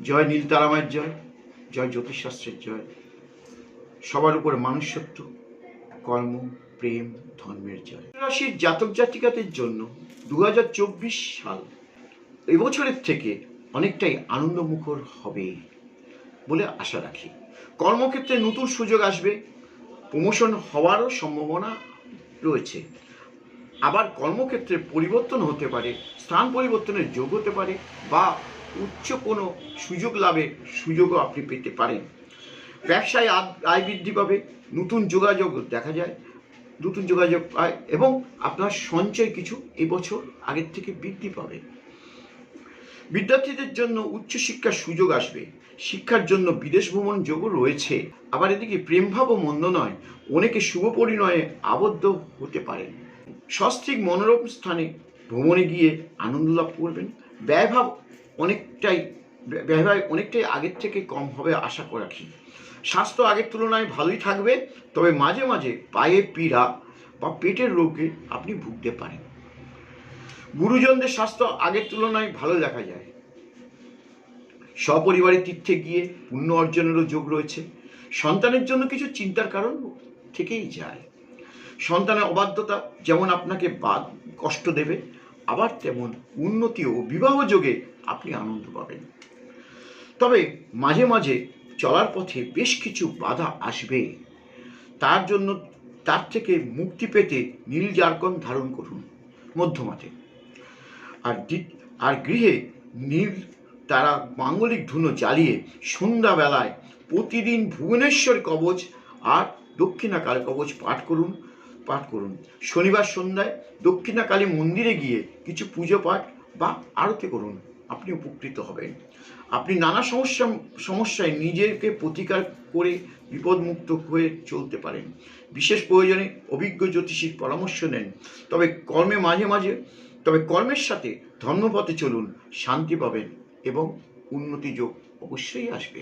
জয় নীলতারামায়ের জয়, জয় জ্যোতিষশাস্ত্রের জয়। সবার উপরে মানুষত্ব, কর্ম, প্রেম, ধর্মের জয়। রাশির জাতক জাতিকাদের জন্য 2024 সাল এবছরের থেকে অনেকটাই আনন্দমুখর হবে বলে আশা রাখি। কর্মক্ষেত্রে নতুন সুযোগ আসবে, প্রমোশন হওয়ারও সম্ভাবনা রয়েছে। আবার কর্মক্ষেত্রে পরিবর্তন হতে পারে, স্থান পরিবর্তনের যোগ হতে পারে, বা উচ্চ কোনো সুযোগ লাভের সুযোগও আপনি পেতে পারেন। ব্যবসায় আয় বৃদ্ধি পাবে, নতুন যোগাযোগ দেখা যায়, নতুন যোগাযোগ পায়, এবং আপনার সঞ্চয় কিছু এবছর আগের থেকে বৃদ্ধি পাবে। বিদ্যার্থীদের জন্য উচ্চশিক্ষার সুযোগ আসবে, শিক্ষার জন্য বিদেশ ভ্রমণ যোগও রয়েছে। আবার এদিকে প্রেমভাবও মন্দ নয়, অনেকে শুভ পরিণয়ে আবদ্ধ হতে পারেন। সস্ত্রীক মনোরম স্থানে ভ্রমণে গিয়ে আনন্দ লাভ করবেন। ব্যয় অনেকটাই আগের থেকে কম হবে আশা রাখি। স্বাস্থ্য আগের তুলনায় ভালোই থাকবে, তবে মাঝে মাঝে পায়ে পীড়া বা পেটের রোগে আপনি ভুগতে পারেন। গুরুজনদের স্বাস্থ্য আগের তুলনায় ভালো দেখা যায়। সপরিবারে তীর্থে গিয়ে পুণ্য অর্জনেরও যোগ রয়েছে। সন্তানের জন্য কিছু চিন্তার কারণ থেকেই যায়। সন্তানের অবাধ্যতা যেমন আপনাকে কষ্ট দেবে, আবার তেমন উন্নতি ও বিবাহ যোগে আপনি আনন্দ পাবেন। তবে মাঝে মাঝে চলার পথে বেশ কিছু বাধা আসবে, তার থেকে মুক্তি পেতে নীল জারকন ধারণ করুন মধ্যমাতে। আর গৃহে নীল তারা মাঙ্গলিক ধুনো জ্বালিয়ে সন্ধ্যাবেলায় প্রতিদিন ভুবনেশ্বর কবচ আর দক্ষিণাকালী কবচ পাঠ করুন। শনিবার সন্ধ্যায় দক্ষিণাকালী মন্দিরে গিয়ে কিছু পুজো পাঠ বা আরতি করুন, আপনি উপকৃত হবেন। আপনি নানা সমস্যায় নিজেকে প্রতিকার করে বিপদমুক্ত হয়ে চলতে পারেন। বিশেষ প্রয়োজনে অভিজ্ঞ জ্যোতিষীর পরামর্শ নেন। তবে কর্মের সাথে ধর্মপথে চলুন, শান্তি পাবেন এবং উন্নতি যোগ অবশ্যই আসবে।